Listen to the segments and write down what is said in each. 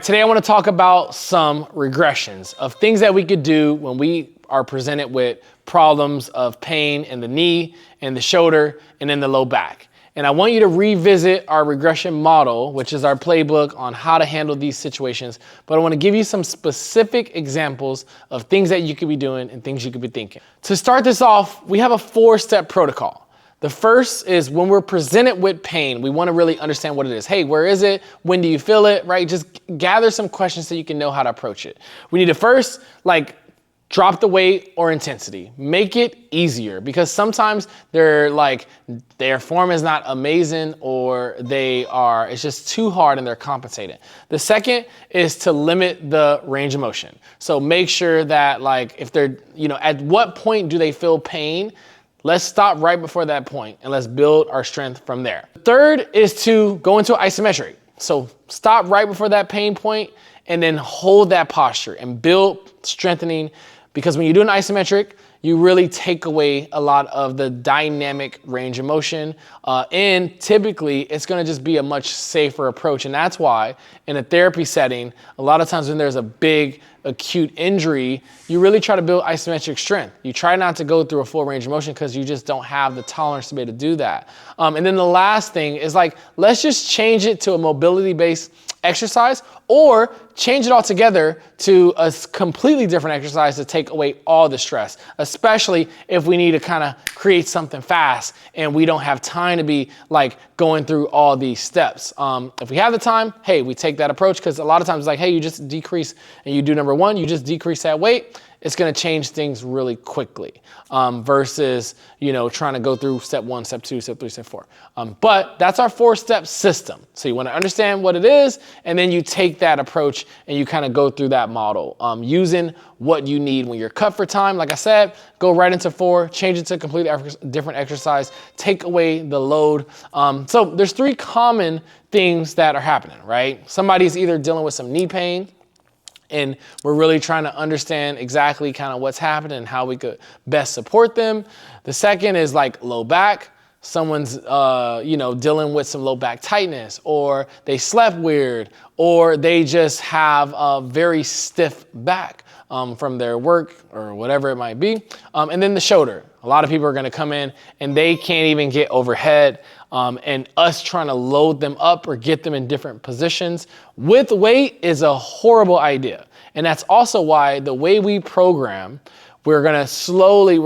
Today I want to talk about some regressions of things that we could do when we are presented with problems of pain in the knee and the shoulder and in the low back. And I want you to revisit our regression model, which is our playbook on how to handle these situations. But I want to give you some specific examples of things that you could be doing and things you could be thinking. To start this off, we have a 4-step protocol. The first is when we're presented with pain, we want to really understand what it is. Hey, where is it? When do you feel it? Right? Just gather some questions so you can know how to approach it. We need to first, drop the weight or intensity. Make it easier, because sometimes their form is not amazing, or it's just too hard and they're compensating. The second is to limit the range of motion. So make sure that if they're, at what point do they feel pain? Let's stop right before that point and let's build our strength from there. Third is to go into isometric. So stop right before that pain point and then hold that posture and build strengthening, because when you do an isometric, you really take away a lot of the dynamic range of motion. And typically it's gonna just be a much safer approach. And that's why in a therapy setting, a lot of times when there's a big acute injury, you really try to build isometric strength. You try not to go through a full range of motion because you just don't have the tolerance to be able to do that. And then the last thing is let's just change it to a mobility-based exercise, or change it all together to a completely different exercise to take away all the stress, especially if we need to kind of create something fast and we don't have time to be going through all these steps. If we have the time, hey, we take that approach, because a lot of times hey, you just decrease and you do number one, you just decrease that weight. It's going to change things really quickly versus, trying to go through step 1, step 2, step 3, step 4. But that's our 4-step system. So you want to understand what it is, and then you take that approach and you kind of go through that model using what you need. When you're cut for time, like I said, go right into 4, change it to a completely different exercise, take away the load. So there's 3 common things that are happening, right? Somebody's either dealing with some knee pain, and we're really trying to understand exactly kind of what's happening and how we could best support them. The second is low back. Someone's, dealing with some low back tightness, or they slept weird, or they just have a very stiff back from their work or whatever it might be. And then the shoulder. A lot of people are going to come in and they can't even get overhead. And us trying to load them up or get them in different positions with weight is a horrible idea. And that's also why the way we program, we're gonna slowly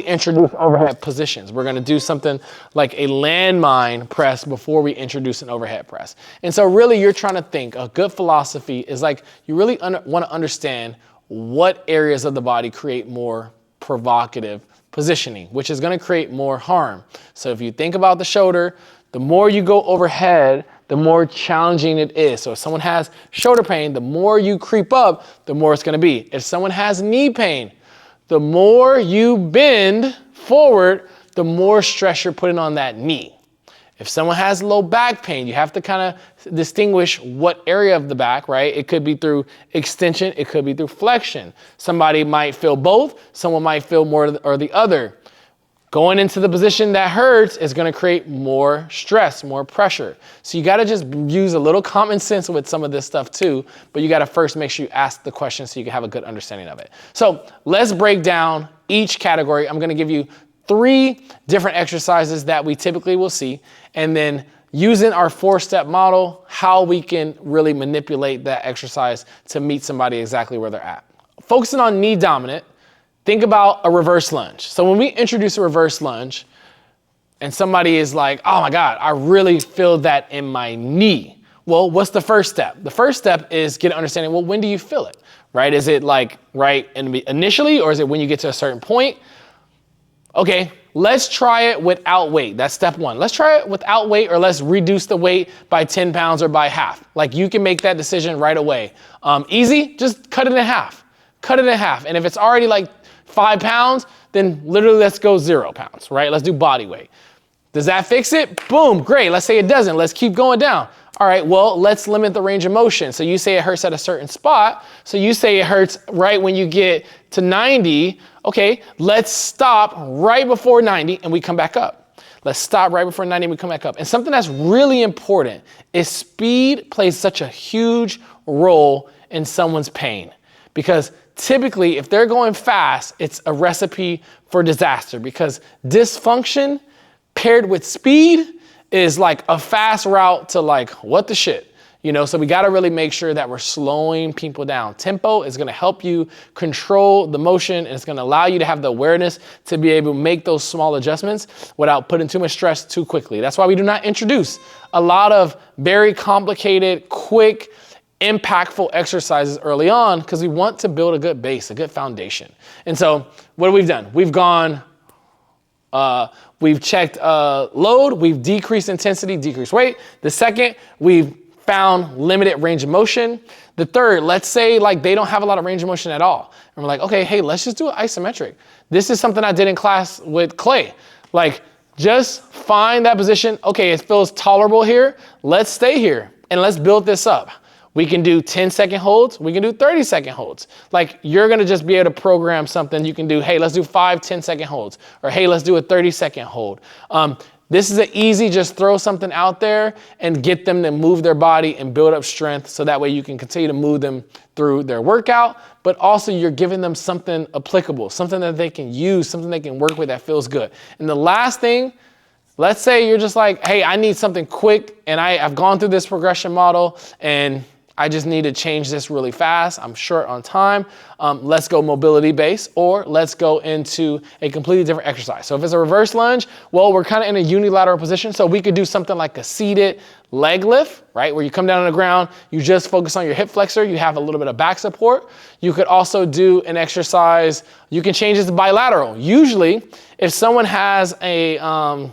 introduce overhead positions. We're gonna do something like a landmine press before we introduce an overhead press. And so really you're trying to think, a good philosophy is you really want to understand what areas of the body create more provocative positioning, which is going to create more harm. So if you think about the shoulder, the more you go overhead, the more challenging it is. So if someone has shoulder pain, the more you creep up, the more it's going to be. If someone has knee pain, the more you bend forward, the more stress you're putting on that knee. If someone has low back pain, you have to kind of distinguish what area of the back, right? It could be through extension, it could be through flexion. Somebody might feel both, someone might feel more or the other. Going into the position that hurts is going to create more stress, more pressure. So you got to just use a little common sense with some of this stuff too, but you got to first make sure you ask the question so you can have a good understanding of it. So let's break down each category. I'm going to give you 3 different exercises that we typically will see, and then using our 4-step model, how we can really manipulate that exercise to meet somebody exactly where they're at. Focusing on knee dominant, think about a reverse lunge. So when we introduce a reverse lunge and somebody is like, oh my God, I really feel that in my knee. Well, what's the first step? The first step is get an understanding, well, when do you feel it, right? Is it initially, or is it when you get to a certain point? Okay, let's try it without weight. That's step 1. Let's try it without weight, or let's reduce the weight by 10 pounds or by half. You can make that decision right away. Easy, just cut it in half. Cut it in half. And if it's already 5 pounds, then literally let's go 0 pounds, right? Let's do body weight. Does that fix it? Boom, great. Let's say it doesn't. Let's keep going down. All right, well, let's limit the range of motion. So you say it hurts at a certain spot. So you say it hurts right when you get to 90. Okay, let's stop right before 90 and we come back up. Let's stop right before 90 and we come back up. And something that's really important is speed plays such a huge role in someone's pain. Because typically, if they're going fast, it's a recipe for disaster, because dysfunction paired with speed is like a fast route to like, what the shit? You know, so we got to really make sure that we're slowing people down. Tempo is going to help you control the motion, and it's going to allow you to have the awareness to be able to make those small adjustments without putting too much stress too quickly. That's why we do not introduce a lot of very complicated, quick, impactful exercises early on, because we want to build a good base, a good foundation. And so what have we done? We've gone, we've checked load, we've decreased intensity, decreased weight. The second, we've found limited range of motion. The third, let's say like they don't have a lot of range of motion at all. And we're like, okay, hey, let's just do an isometric. This is something I did in class with Clay. Like, just find that position. Okay, it feels tolerable here. Let's stay here and let's build this up. We can do 10-second holds. We can do 30-second holds. Like, you're going to just be able to program something. You can do, hey, let's do 5 10-second holds, or hey, let's do a 30-second hold. This is an easy, just throw something out there and get them to move their body and build up strength, so that way you can continue to move them through their workout, but also you're giving them something applicable, something that they can use, something they can work with that feels good. And the last thing, let's say you're just like, hey, I need something quick, and I've gone through this progression model and I just need to change this really fast. I'm short on time. Let's go mobility based, or let's go into a completely different exercise. So if it's a reverse lunge, well, we're kind of in a unilateral position. So we could do something like a seated leg lift, right? Where you come down on the ground, you just focus on your hip flexor. You have a little bit of back support. You could also do an exercise. You can change this to bilateral. Usually if someone has a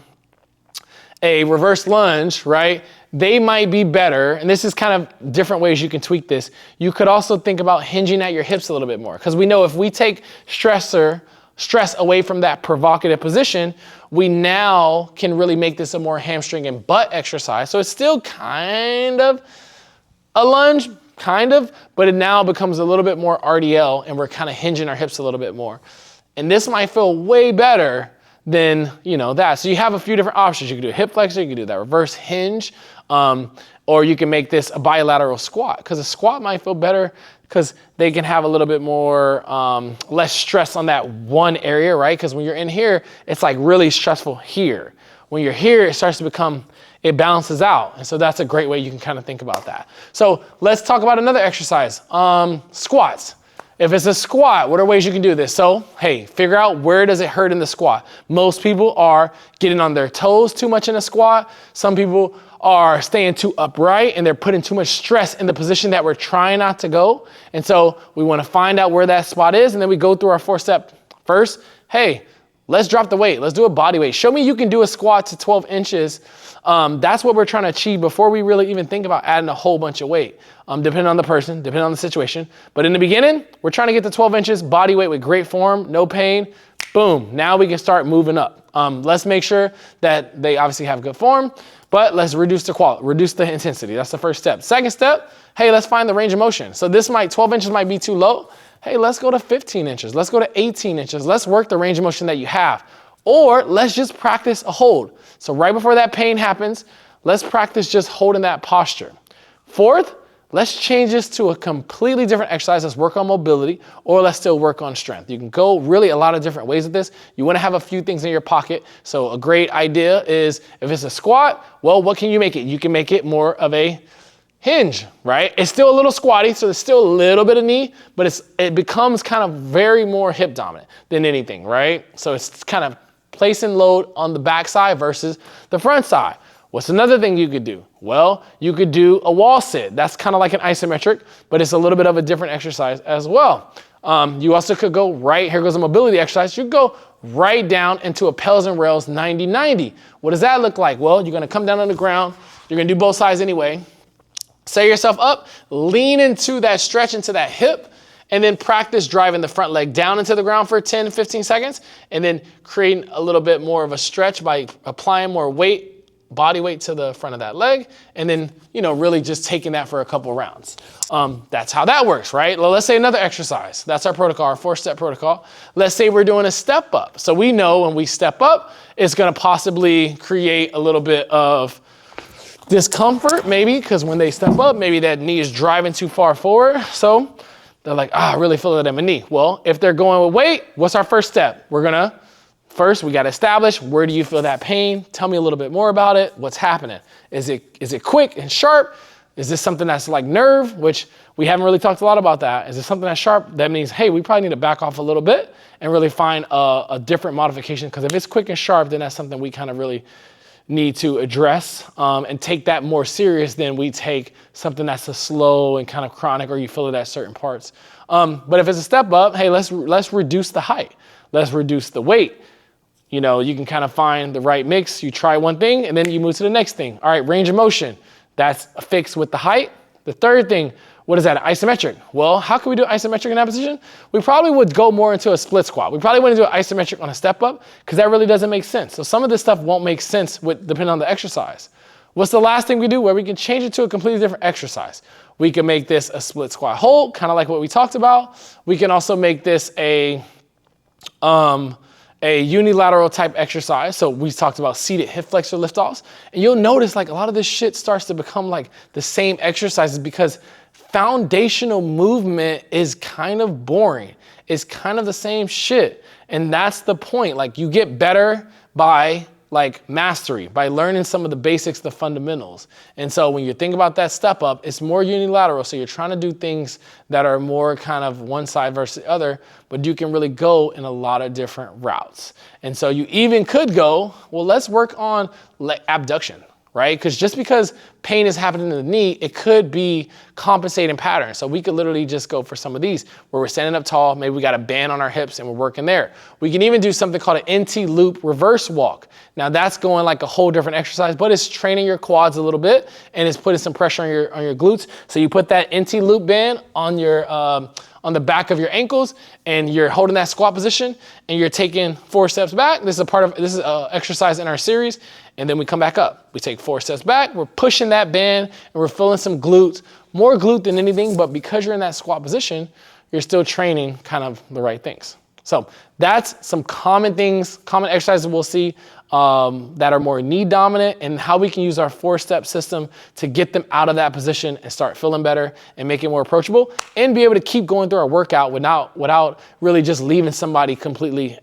reverse lunge, right? They might be better, and this is kind of different ways you can tweak this. You could also think about hinging at your hips a little bit more, because we know if we take stress away from that provocative position, we now can really make this a more hamstring and butt exercise. So it's still kind of a lunge, but it now becomes a little bit more RDL, and we're kind of hinging our hips a little bit more. And this might feel way better than, you know, that. So you have a few different options. You can do a hip flexor, you can do that reverse hinge, or you can make this a bilateral squat, because a squat might feel better because they can have a little bit more, less stress on that one area, right? Because when you're in here, it's like really stressful here. When you're here, it starts to become, it balances out. And so that's a great way you can kind of think about that. So let's talk about another exercise, squats. If it's a squat, what are ways you can do this? So, hey, figure out where does it hurt in the squat. Most people are getting on their toes too much in a squat. Some people are staying too upright and they're putting too much stress in the position that we're trying not to go. And so we want to find out where that spot is, and then we go through our 4-step. First, hey, let's drop the weight. Let's do a body weight. Show me you can do a squat to 12 inches. That's what we're trying to achieve before we really even think about adding a whole bunch of weight, depending on the person, depending on the situation. But in the beginning, we're trying to get to 12 inches, body weight with great form, no pain. Boom, now we can start moving up. Let's make sure that they obviously have good form, but let's reduce the intensity. That's the first step. Second step, hey, let's find the range of motion. So 12 inches might be too low. Hey, let's go to 15 inches. Let's go to 18 inches. Let's work the range of motion that you have. Or let's just practice a hold. So right before that pain happens, let's practice just holding that posture. Fourth, let's change this to a completely different exercise. Let's work on mobility, or let's still work on strength. You can go really a lot of different ways with this. You want to have a few things in your pocket. So a great idea is, if it's a squat, well, what can you make it? You can make it more of a hinge, right? It's still a little squatty, so there's still a little bit of knee, but it becomes kind of very more hip dominant than anything, right? So it's kind of placing load on the back side versus the front side. What's another thing you could do? Well, you could do a wall sit. That's kind of like an isometric, but it's a little bit of a different exercise as well. You also could go right, here goes a mobility exercise. You could go right down into a pels and rails 90-90. What does that look like? Well, you're gonna come down on the ground. You're gonna do both sides anyway. Set yourself up, lean into that stretch into that hip, and then practice driving the front leg down into the ground for 10, 15 seconds, and then creating a little bit more of a stretch by applying more weight, body weight to the front of that leg, and then, you know, really just taking that for a couple rounds. That's how that works, right? Well, let's say another exercise. That's our protocol, our 4-step protocol. Let's say we're doing a step up. So we know when we step up, it's gonna possibly create a little bit of discomfort, maybe, because when they step up, maybe that knee is driving too far forward. So they're like, I really feel it in my knee. Well, if they're going with weight, what's our first step? First, we got to establish, where do you feel that pain? Tell me a little bit more about it. What's happening? Is it quick and sharp? Is this something that's like nerve, which we haven't really talked a lot about that. Is it something that's sharp? That means, hey, we probably need to back off a little bit and really find a different modification. Because if it's quick and sharp, then that's something we kind of really need to address and take that more serious than we take something that's a slow and kind of chronic, or you feel it at certain parts. But if it's a step up, hey, let's reduce the height. Let's reduce the weight. You know, you can kind of find the right mix. You try one thing and then you move to the next thing. All right, range of motion. That's fixed with the height. The third thing, what is that? Isometric. Well, how can we do isometric in that position? We probably would go more into a split squat. We probably wouldn't do an isometric on a step up because that really doesn't make sense. So some of this stuff won't make sense depending on the exercise. What's the last thing we do where we can change it to a completely different exercise? We can make this a split squat hold, kind of like what we talked about. We can also make this a unilateral type exercise. So we talked about seated hip flexor liftoffs. And you'll notice like a lot of this shit starts to become like the same exercises because foundational movement is kind of boring. It's kind of the same shit. And that's the point. Like you get better by like mastery, by learning some of the basics, the fundamentals. And so when you think about that step up, it's more unilateral. So you're trying to do things that are more kind of one side versus the other, but you can really go in a lot of different routes. And so you even could go, well, let's work on abduction, right? Because just because pain is happening in the knee, it could be compensating patterns. So we could literally just go for some of these where we're standing up tall, maybe we got a band on our hips and we're working there. We can even do something called an NT loop reverse walk. Now that's going like a whole different exercise, but it's training your quads a little bit and it's putting some pressure on your glutes. So you put that NT loop band on your, on the back of your ankles and you're holding that squat position and you're taking 4 steps back. This is an exercise in our series. And then we come back up. We take 4 steps back. We're pushing that band and we're feeling some glutes, more glute than anything. But because you're in that squat position, you're still training kind of the right things. So that's some common things, common exercises we'll see that are more knee dominant, and how we can use our 4-step system to get them out of that position and start feeling better and make it more approachable and be able to keep going through our workout without really just leaving somebody completely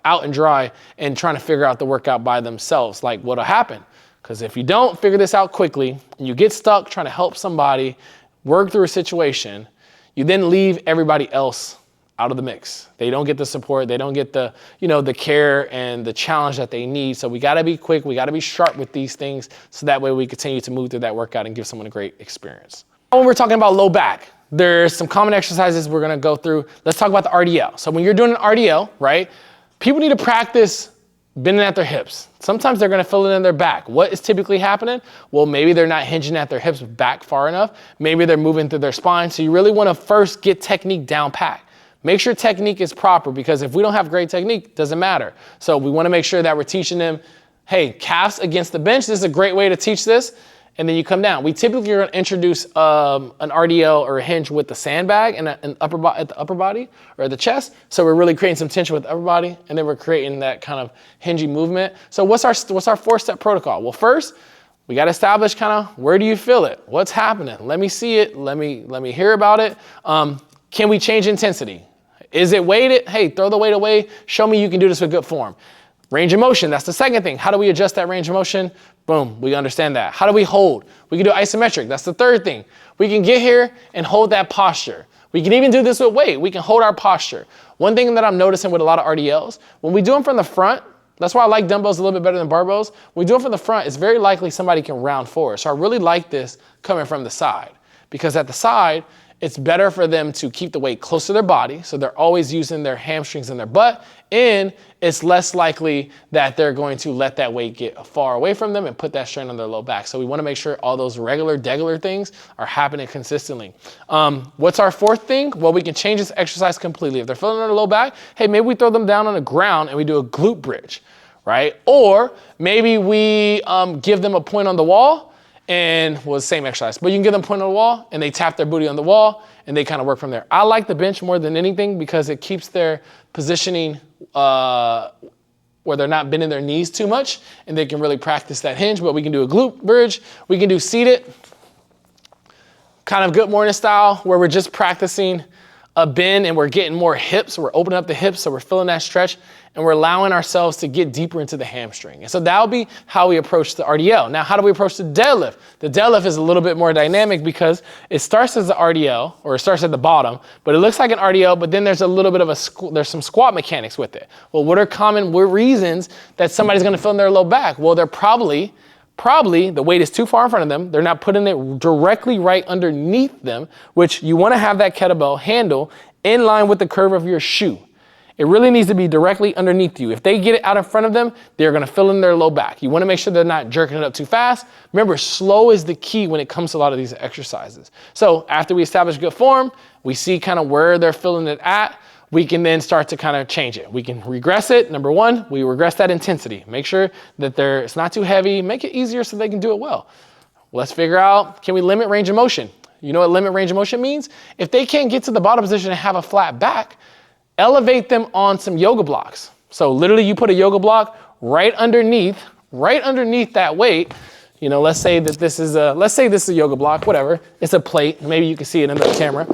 out and dry and trying to figure out the workout by themselves, like what'll happen. Because if you don't figure this out quickly and you get stuck trying to help somebody work through a situation, you then leave everybody else out of the mix. They don't get the support. They don't get the, the care and the challenge that they need. So we got to be quick. We got to be sharp with these things. So that way we continue to move through that workout and give someone a great experience. When we're talking about low back, there's some common exercises we're going to go through. Let's talk about the RDL. So when you're doing an RDL, right, people need to practice bending at their hips. Sometimes they're going to feel it in their back. What is typically happening? Well, maybe they're not hinging at their hips back far enough. Maybe they're moving through their spine. So you really want to first get technique down pat. Make sure technique is proper, because if we don't have great technique, it doesn't matter. So we want to make sure that we're teaching them, hey, calves against the bench. This is a great way to teach this. And then you come down. We typically are going to introduce an RDL or a hinge with the sandbag and at the upper body or at the chest. So we're really creating some tension with the upper body, and then we're creating that kind of hingy movement. So what's our 4-step protocol? Well, first, we got to establish kind of, where do you feel it? What's happening? Let me see it. Let me hear about it. Can we change intensity? Is it weighted? Hey, throw the weight away. Show me you can do this with good form. Range of motion, that's the second thing. How do we adjust that range of motion? Boom, we understand that. How do we hold? We can do isometric, that's the third thing. We can get here and hold that posture. We can even do this with weight. We can hold our posture. One thing that I'm noticing with a lot of RDLs, when we do them from the front, that's why I like dumbbells a little bit better than barbells. When we do them from the front, it's very likely somebody can round forward. So I really like this coming from the side, because at the side, it's better for them to keep the weight close to their body, so they're always using their hamstrings and their butt, and it's less likely that they're going to let that weight get far away from them and put that strain on their low back. So we want to make sure all those regular things are happening consistently. What's our fourth thing? Well, we can change this exercise completely. If they're feeling their low back, hey, maybe we throw them down on the ground and we do a glute bridge, right? Or maybe we give them a point on the wall, and the same exercise, but you can get them point on the wall and they tap their booty on the wall and they kind of work from there. I like the bench more than anything because it keeps their positioning where they're not bending their knees too much and they can really practice that hinge. But we can do a glute bridge. We can do seated, kind of good morning style, where we're just practicing a bend and we're getting more hips. We're opening up the hips, so we're feeling that stretch, and we're allowing ourselves to get deeper into the hamstring. And so that'll be how we approach the RDL. Now, how do we approach the deadlift? The deadlift is a little bit more dynamic because it starts as the RDL, or it starts at the bottom, but it looks like an RDL, but then there's a little bit of there's some squat mechanics with it. Well, what are common reasons that somebody's gonna feel in their low back? Well, they're probably the weight is too far in front of them. They're not putting it directly right underneath them, which you want to have that kettlebell handle in line with the curve of your shoe. It really needs to be directly underneath you. If they get it out in front of them, they're going to feel in their low back. You want to make sure they're not jerking it up too fast. Remember, slow is the key when it comes to a lot of these exercises. So after we establish good form, we see kind of where they're feeling it at. We can then start to kind of change it. We can regress it. Number one, we regress that intensity. Make sure that it's not too heavy. Make it easier so they can do it well. Let's figure out, can we limit range of motion? You know what limit range of motion means? If they can't get to the bottom position and have a flat back, elevate them on some yoga blocks. So literally you put a yoga block right underneath that weight. You know, let's say this is a yoga block, whatever. It's a plate. Maybe you can see it in the camera.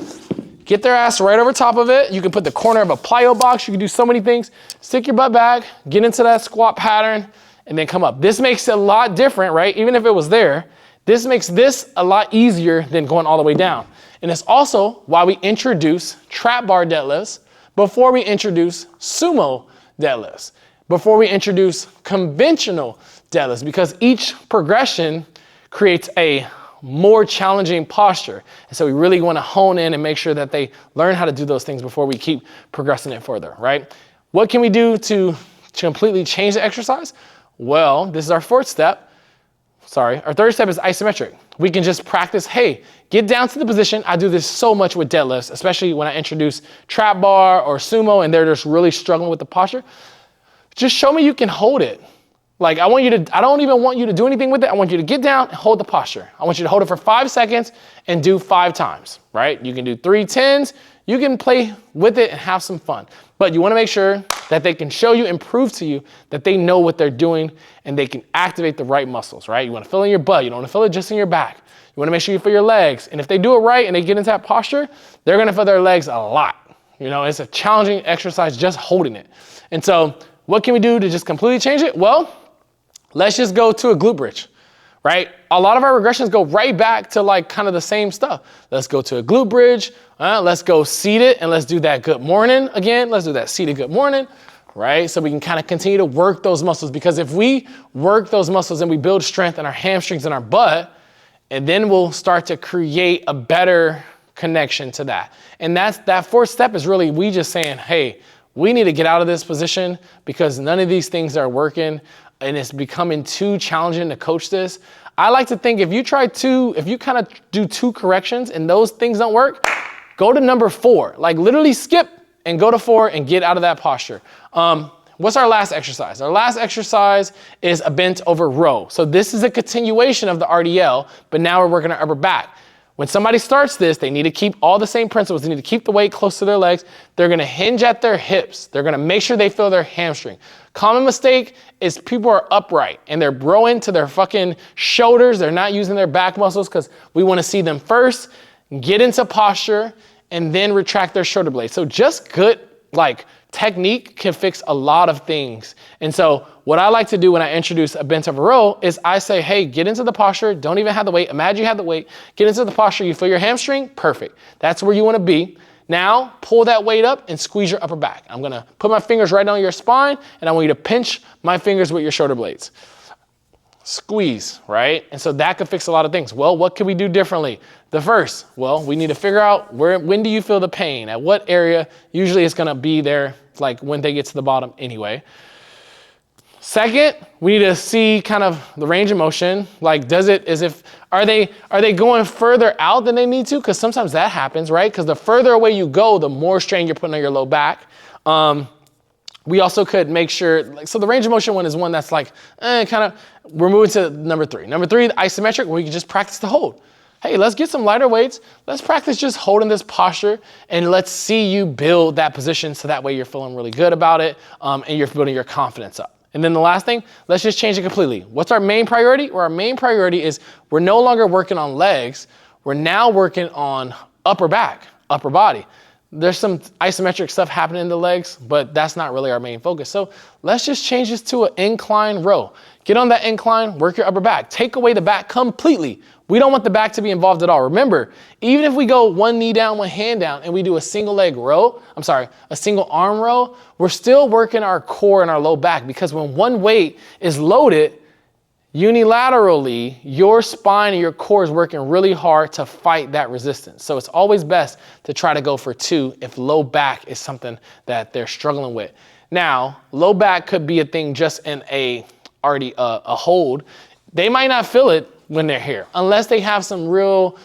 Get their ass right over top of it. You can put the corner of a plyo box. You can do so many things. Stick your butt back, get into that squat pattern, and then come up. This makes it a lot different, right? Even if it was there, this makes this a lot easier than going all the way down. And it's also why we introduce trap bar deadlifts before we introduce sumo deadlifts, before we introduce conventional deadlifts, because each progression creates a more challenging posture. And so we really want to hone in and make sure that they learn how to do those things before we keep progressing it further, right? What can we do to completely change the exercise? Well, this is our fourth step. Our third step is isometric. We can just practice, hey, get down to the position. I do this so much with deadlifts, especially when I introduce trap bar or sumo and they're just really struggling with the posture. Just show me you can hold it. Like I don't even want you to do anything with it. I want you to get down and hold the posture. I want you to hold it for 5 seconds and do 5 times, right? You can do 3 10s. You can play with it and have some fun. But you want to make sure that they can show you and prove to you that they know what they're doing and they can activate the right muscles, right? You want to feel in your butt. You don't want to feel it just in your back. You want to make sure you feel your legs. And if they do it right and they get into that posture, they're going to feel their legs a lot. You know, it's a challenging exercise just holding it. And so what can we do to just completely change it? Well, let's just go to a glute bridge, right? A lot of our regressions go right back to like kind of the same stuff. Let's go to a glute bridge. Let's go seated and let's do that good morning again. Let's do that seated good morning, right? So we can kind of continue to work those muscles, because if we work those muscles and we build strength in our hamstrings and our butt, and then we'll start to create a better connection to that. And that fourth step is really we just saying, hey, we need to get out of this position because none of these things are working and it's becoming too challenging to coach this. I like to think if you kind of do 2 corrections and those things don't work, go to number 4. Like literally skip and go to 4 and get out of that posture. What's our last exercise? Our last exercise is a bent over row. So this is a continuation of the RDL, but now we're working our upper back. When somebody starts this, they need to keep all the same principles. They need to keep the weight close to their legs. They're going to hinge at their hips. They're going to make sure they feel their hamstring. Common mistake is people are upright and they're rowing to their fucking shoulders. They're not using their back muscles because we want to see them first get into posture and then retract their shoulder blades. So just good technique can fix a lot of things. And so what I like to do when I introduce a bent over row is I say, hey, get into the posture. Don't even have the weight. Imagine you have the weight. Get into the posture. You feel your hamstring. Perfect. That's where you want to be. Now pull that weight up and squeeze your upper back. I'm going to put my fingers right on your spine and I want you to pinch my fingers with your shoulder blades. Squeeze, right? And so that could fix a lot of things. Well, what can we do differently? The first, we need to figure out when do you feel the pain? At what area? Usually it's going to be there like when they get to the bottom anyway. Second, we need to see kind of the range of motion. Like, are they going further out than they need to? Because sometimes that happens, right? Because the further away you go, the more strain you're putting on your low back. We also could make sure, so the range of motion one is one that's we're moving to number 3. Number 3, the isometric, where you can just practice the hold. Hey, let's get some lighter weights. Let's practice just holding this posture and let's see you build that position so that way you're feeling really good about it and you're building your confidence up. And then the last thing, let's just change it completely. What's our main priority? Well, our main priority is we're no longer working on legs. We're now working on upper back, upper body. There's some isometric stuff happening in the legs, but that's not really our main focus. So let's just change this to an incline row. Get on that incline, work your upper back. Take away the back completely. We don't want the back to be involved at all. Remember, even if we go one knee down, one hand down, and we do a single leg row, a single arm row, we're still working our core and our low back, because when one weight is loaded, unilaterally, your spine and your core is working really hard to fight that resistance. So it's always best to try to go for 2 if low back is something that they're struggling with. Now, low back could be a thing just in a hold. They might not feel it when they're here, unless they have some real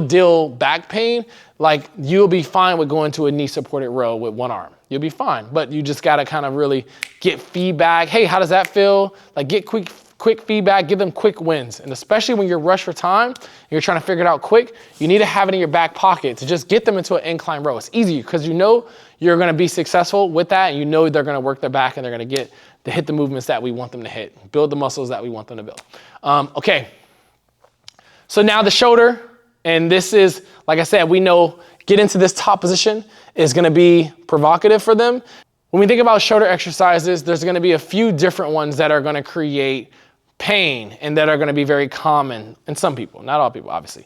deal back pain. Like, you'll be fine with going to a knee supported row with one arm. You'll be fine, but you just gotta kind of really get feedback. Hey, how does that feel? Like, get quick feedback, give them quick wins. And especially when you're rushed for time, and you're trying to figure it out quick, you need to have it in your back pocket to just get them into an incline row. It's easy because you know you're gonna be successful with that, and you know they're gonna work their back and they're gonna get to hit the movements that we want them to hit, build the muscles that we want them to build. Okay, so now the shoulder, and this is, like I said, we know get into this top position is gonna be provocative for them. When we think about shoulder exercises, there's gonna be a few different ones that are gonna create pain and that are gonna be very common in some people, not all people, obviously.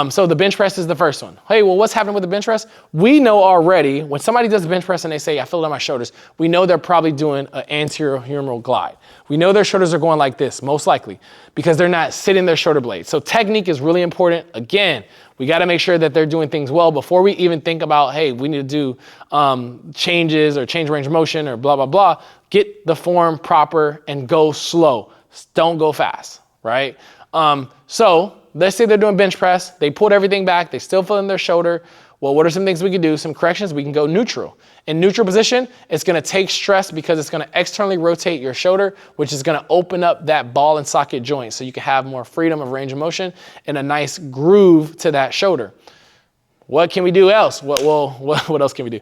So the bench press is the first one. Hey, well, what's happening with the bench press? We know already when somebody does a bench press and they say, I feel it on my shoulders, we know they're probably doing an anterior humeral glide. We know their shoulders are going like this, most likely, because they're not sitting their shoulder blades. So technique is really important. Again, we gotta make sure that they're doing things well before we even think about, hey, we need to do changes or change range of motion or blah, blah, blah. Get the form proper and go slow. Don't go fast, right? So let's say they're doing bench press. They pulled everything back. They still feel in their shoulder. Well, what are some things we can do? Some corrections. We can go neutral. In neutral position, it's going to take stress because it's going to externally rotate your shoulder, which is going to open up that ball and socket joint so you can have more freedom of range of motion and a nice groove to that shoulder. What can we do else? What else can we do?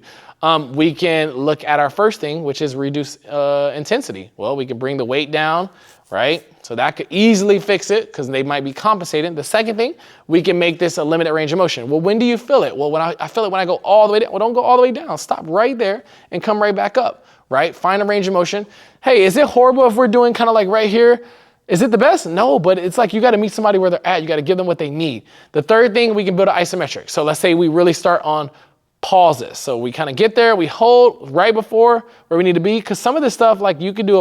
We can look at our first thing, which is reduce intensity. Well, we can bring the weight down, right? So that could easily fix it because they might be compensating. The second thing, we can make this a limited range of motion. Well, when do you feel it? Well, when I feel it when I go all the way down. Well, don't go all the way down. Stop right there and come right back up, right? Find a range of motion. Hey, is it horrible if we're doing kind of like right here? Is it the best? No, but it's like you got to meet somebody where they're at. You got to give them what they need. The third thing, we can build an isometric. So let's say we really start on pauses. So we kind of get there, we hold right before where we need to be. Because some of this stuff, like you can do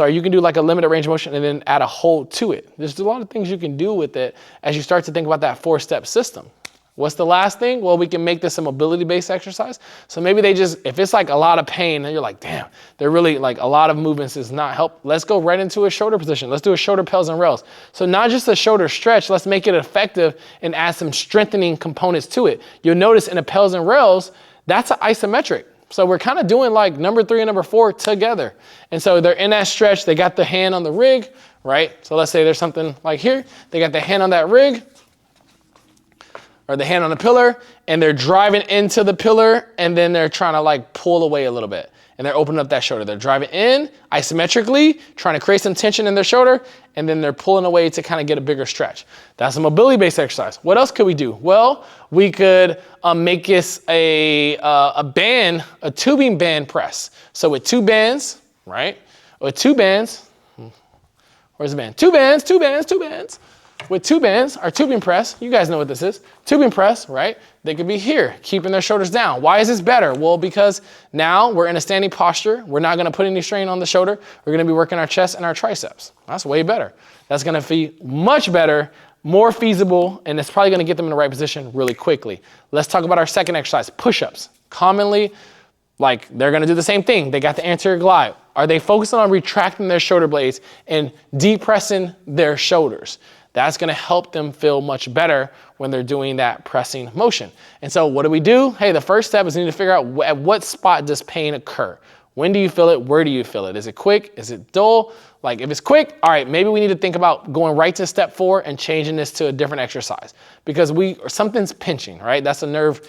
you can do like a limited range of motion and then add a hold to it. There's a lot of things you can do with it as you start to think about that 4-step system. What's the last thing? Well, we can make this a mobility-based exercise. So maybe if it's like a lot of pain and you're like, damn, they're really like a lot of movements is not help. Let's go right into a shoulder position. Let's do a shoulder, pels, and rails. So not just a shoulder stretch, let's make it effective and add some strengthening components to it. You'll notice in a pels and rails, that's an isometric. So we're kind of doing like number 3 and number 4 together. And so they're in that stretch, they got the hand on the rig, right? So let's say there's something like here, they got the hand on that rig, or the hand on the pillar, and they're driving into the pillar, and then they're trying to like pull away a little bit, and they're opening up that shoulder. They're driving in isometrically, trying to create some tension in their shoulder, and then they're pulling away to kind of get a bigger stretch. That's a mobility-based exercise. What else could we do? Well, we could make this a tubing band press. So with 2 bands, right? With 2 bands, where's the band? 2 bands, 2 bands, 2 bands. With 2 bands, our tubing press, you guys know what this is. Tubing press, right? They could be here, keeping their shoulders down. Why is this better? Well, because now we're in a standing posture. We're not gonna put any strain on the shoulder. We're gonna be working our chest and our triceps. That's way better. That's gonna be much better, more feasible, and it's probably gonna get them in the right position really quickly. Let's talk about our second exercise, push-ups. Commonly, like they're gonna do the same thing. They got the anterior glide. Are they focusing on retracting their shoulder blades and depressing their shoulders? That's gonna help them feel much better when they're doing that pressing motion. And so what do? Hey, the first step is you need to figure out at what spot does pain occur? When do you feel it? Where do you feel it? Is it quick? Is it dull? Like if it's quick, all right, maybe we need to think about going right to step 4 and changing this to a different exercise because something's pinching, right? That's a nerve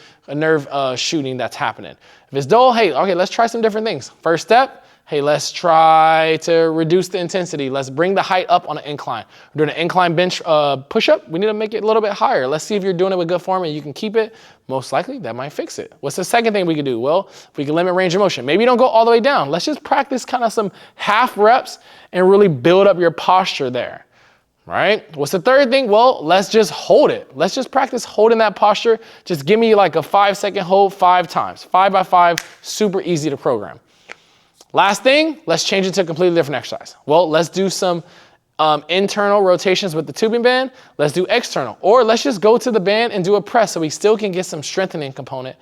shooting that's happening. If it's dull, hey, okay, let's try some different things. First step, Hey, let's try to reduce the intensity. Let's bring the height up on an incline. We're doing an incline bench push-up. We need to make it a little bit higher. Let's see if you're doing it with good form and you can keep it. Most likely, that might fix it. What's the second thing we can do? Well, we can limit range of motion. Maybe you don't go all the way down. Let's just practice kind of some half reps and really build up your posture there. Right? What's the third thing? Well, let's just hold it. Let's just practice holding that posture. Just give me like a 5-second hold 5 times. 5 by 5, super easy to program. Last thing, let's change it to a completely different exercise. Well, let's do some internal rotations with the tubing band. Let's do external. Or let's just go to the band and do a press so we still can get some strengthening component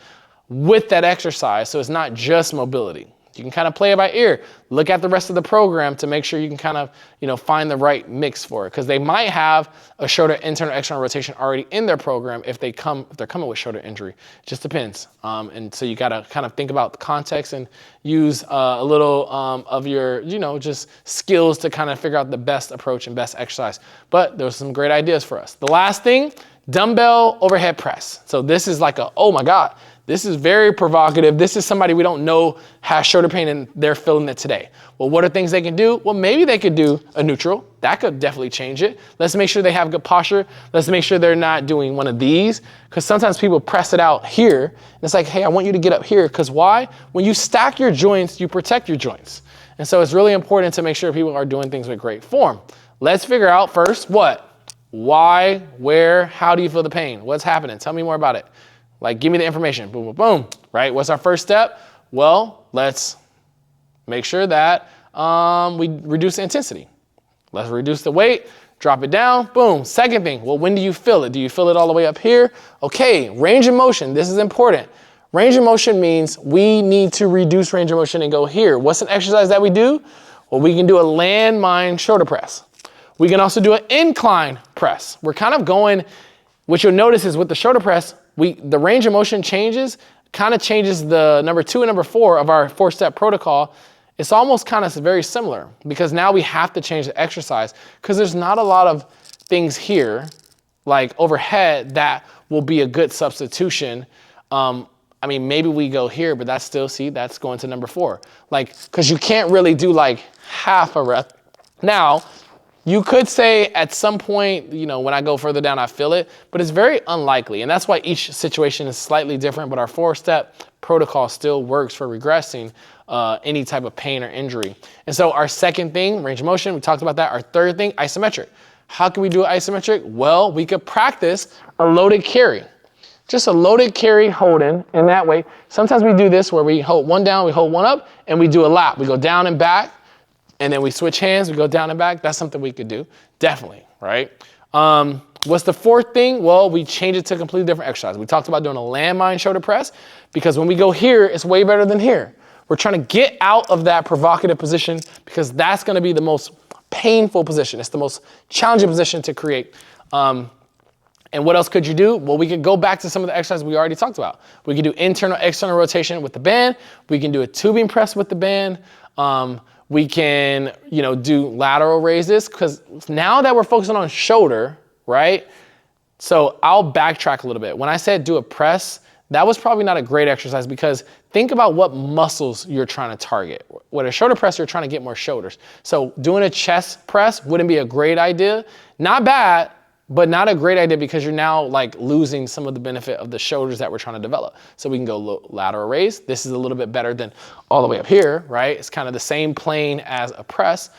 with that exercise so it's not just mobility. You can kind of play it by ear. Look at the rest of the program to make sure you can kind of, find the right mix for it. Because they might have a shoulder internal external rotation already in their program if they're coming with shoulder injury. It just depends. And so you got to kind of think about the context and use a little of your, just skills to kind of figure out the best approach and best exercise. But there's some great ideas for us. The last thing, dumbbell overhead press. So this is like oh my God. This is very provocative. This is somebody we don't know has shoulder pain and they're feeling it today. Well, what are things they can do? Well, maybe they could do a neutral. That could definitely change it. Let's make sure they have good posture. Let's make sure they're not doing one of these, because sometimes people press it out here. And it's like, hey, I want you to get up here, because why? When you stack your joints, you protect your joints. And so it's really important to make sure people are doing things with great form. Let's figure out first what, why, where, how do you feel the pain? What's happening? Tell me more about it. Like, give me the information, boom, boom, boom, right? What's our first step? Well, let's make sure that we reduce the intensity. Let's reduce the weight, drop it down, boom. Second thing, well, when do you feel it? Do you feel it all the way up here? Okay, range of motion, this is important. Range of motion means we need to reduce range of motion and go here. What's an exercise that we do? Well, we can do a landmine shoulder press. We can also do an incline press. We're kind of going, what you'll notice is with the shoulder press, the range of motion changes the number 2 and number 4 of our 4-step protocol. It's almost kind of very similar, because now we have to change the exercise because there's not a lot of things here like overhead that will be a good substitution. Maybe we go here, but that's still, that's going to number 4. Because you can't really do like half a rep. Now, you could say at some point, when I go further down, I feel it, but it's very unlikely. And that's why each situation is slightly different, but our 4-step protocol still works for regressing any type of pain or injury. And so our second thing, range of motion, we talked about that. Our third thing, isometric. How can we do it isometric? Well, we could practice a loaded carry. Just a loaded carry holding in that way. Sometimes we do this where we hold one down, we hold one up, and we do a lap. We go down and back. And then we switch hands, we go down and back. That's something we could do, definitely, right? What's the fourth thing? Well, we change it to a completely different exercise. We talked about doing a landmine shoulder press, because when we go here, it's way better than here. We're trying to get out of that provocative position, because that's gonna be the most painful position. It's the most challenging position to create. And what else could you do? Well, we could go back to some of the exercises we already talked about. We could do internal, external rotation with the band. We can do a tubing press with the band. We can, do lateral raises, because now that we're focusing on shoulder, right? So I'll backtrack a little bit. When I said do a press, that was probably not a great exercise, because think about what muscles you're trying to target. With a shoulder press, you're trying to get more shoulders. So doing a chest press wouldn't be a great idea. Not bad, but not a great idea, because you're now losing some of the benefit of the shoulders that we're trying to develop. So we can go lateral raise. This is a little bit better than all the way up here, right? It's kind of the same plane as a press.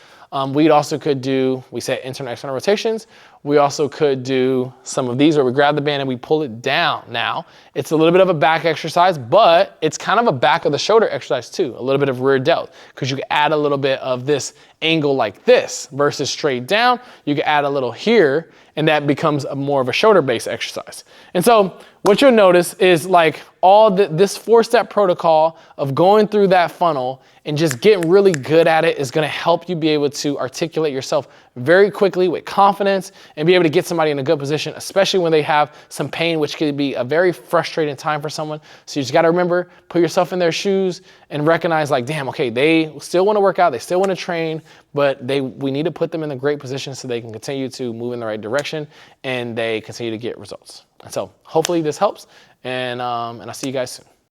We also could do, we said internal, external rotations. We also could do some of these where we grab the band and we pull it down. Now, it's a little bit of a back exercise, but it's kind of a back of the shoulder exercise too, a little bit of rear delt, because you can add a little bit of this angle like this versus straight down. You can add a little here, and that becomes more of a shoulder-based exercise. And so what you'll notice is this 4-step protocol of going through that funnel and just getting really good at it is gonna help you be able to articulate yourself very quickly with confidence and be able to get somebody in a good position, especially when they have some pain, which could be a very frustrating time for someone. So you just gotta remember, put yourself in their shoes and recognize damn, okay, they still wanna work out, they still wanna train, but we need to put them in a great position so they can continue to move in the right direction and they continue to get results. And so hopefully this helps, and I'll see you guys soon.